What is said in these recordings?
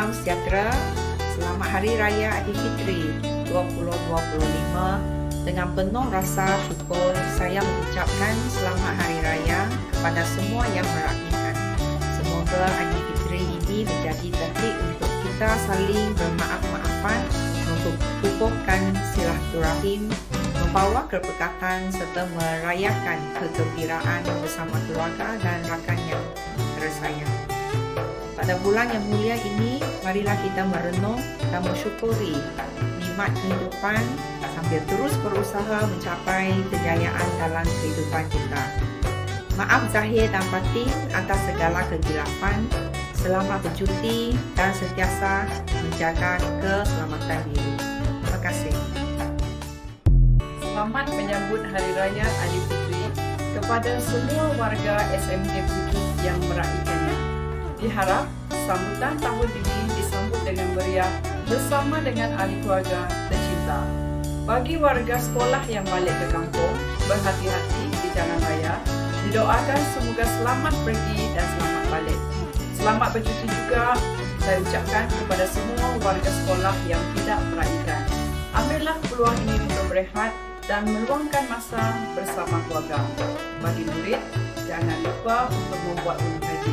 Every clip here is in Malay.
salam sejahtera. Selamat Hari Raya Aidilfitri 2025. Dengan penuh rasa syukur, saya mengucapkan selamat Hari Raya kepada semua yang merayakan. Semoga Aidilfitri ini menjadi titik untuk kita saling bermaaf-maafan, mengukuhkan silaturahim, membawa keberkatan serta merayakan kegembiraan bersama keluarga dan rakan yang tersayang. Pada bulan yang mulia ini, marilah kita merenung dan mensyukuri nikmat kehidupan sambil terus berusaha mencapai kejayaan dalam kehidupan kita. Maaf zahir dan batin atas segala kegelapan. Selamat bercuti dan sentiasa menjaga keselamatan diri. Terima kasih. Selamat menyambut Hari Raya Aidilfitri kepada semua warga SMK Pujuk yang merayakannya. Diharap sambutan tahun ini disambut dengan meriah bersama dengan ahli keluarga tercinta. Bagi warga sekolah yang balik ke kampung, berhati-hati di jalan raya. Didoakan semoga selamat pergi dan selamat balik. Selamat bercuti juga saya ucapkan kepada semua warga sekolah yang tidak merayakan. Ambillah peluang ini untuk berehat dan meluangkan masa bersama keluarga. Bagi murid, jangan lupa untuk membuat ulun haji.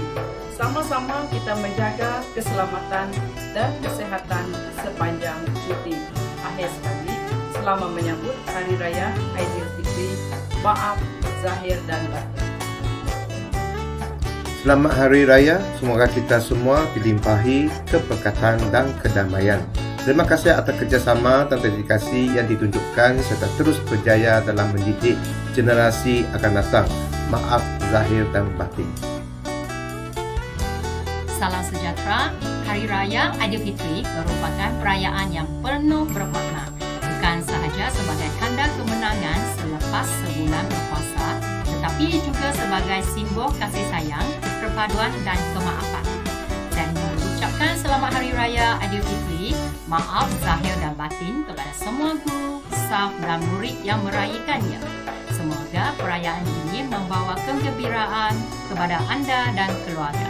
Sama-sama kita menjaga keselamatan dan kesihatan sepanjang cuti. Akhir sekali, selamat menyambut Hari Raya Aidilfitri. Maaf zahir dan batin. Selamat Hari Raya, semoga kita semua dilimpahi keberkatan dan kedamaian. Terima kasih atas kerjasama dan dedikasi yang ditunjukkan serta terus berjaya dalam mendidik generasi akan datang. Maaf zahir dan batin. Salam sejahtera. Hari Raya Aidilfitri merupakan perayaan yang penuh bermakna, bukan sahaja sebagai tanda kemenangan selepas sebulan berpuasa, tetapi juga sebagai simbol kasih sayang, perpaduan dan kemaafan. Dan mengucapkan selamat Hari Raya Aidilfitri, maaf zahir dan batin kepada semua guru, staf dan murid yang merayakannya. Semoga perayaan ini membawa kegembiraan kepada anda dan keluarga.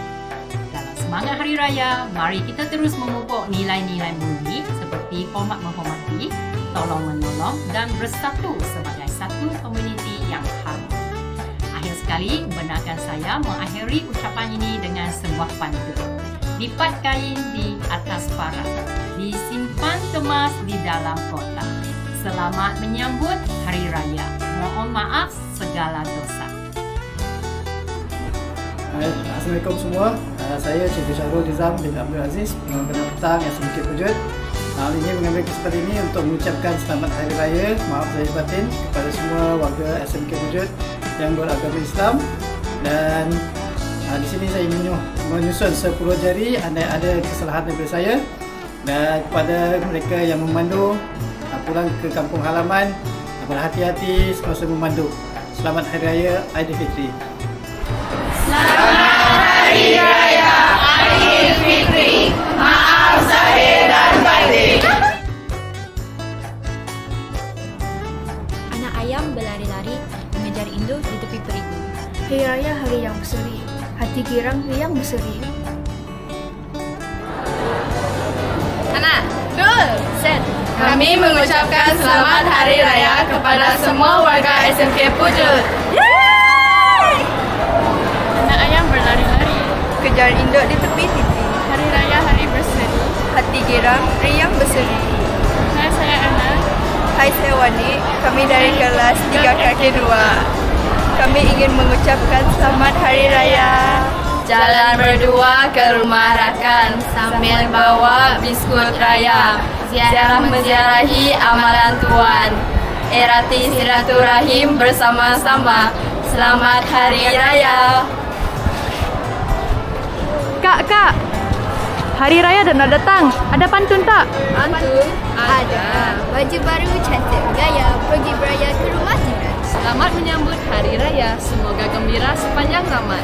Dalam semangat Hari Raya, mari kita terus memupuk nilai-nilai mulia seperti hormat menghormati, tolong menolong dan bersatu sebagai satu komuniti yang harmoni. Akhir sekali, benarkan saya mengakhiri ucapan ini dengan sebuah pantun. Lipat kain di atas parang, disimpan kemas di dalam kotak. Selamat menyambut Hari Raya. Mohon maaf segala dosa. Assalamualaikum semua. Saya Cikgu Syahrul Nizam bin Abdul Aziz, pengamal petang SMK Pujuk. Hari ini mengambil kesempatan ini untuk mengucapkan selamat Hari Raya, maaf zahir batin kepada semua warga SMK Pujuk yang beragama Islam. Dan di sini saya menyusun 10 jari andai ada kesalahan daripada saya. Dan kepada mereka yang memandu pulang ke kampung halaman, berhati-hati semasa memandu. Selamat Hari Raya Aidilfitri. Selamat Hari Raya Aidilfitri. Maaf zahir dan batin. Anak ayam berlari-lari mengejar induk di tepi perigu. Hari Raya hari yang berseri, hati girang riang berseri. Anak, set. Kami mengucapkan selamat Hari Raya kepada semua warga SMK Pujuk. Anak ayam berlari-lari, Kejar induk di tepi titi. hari raya hari berseri. Hati girang riang berseri. Hai, saya Ana. Hai, saya Wani. Kami dari kelas 3KK2. Kami ingin mengucapkan selamat Hari Raya. Jalan berdua ke rumah rakan sambil bawa biskut raya. Ziarah menziarahi amalan Tuhan. Erati silaturahim bersama-sama. Selamat Hari Raya. Kak, Hari Raya dah nak datang. Ada pantun tak? Pantun? Ada. Baju baru cantik gaya pergi beraya ke rumah jiran. Selamat menyambut Hari Raya. Semoga gembira sepanjang zaman.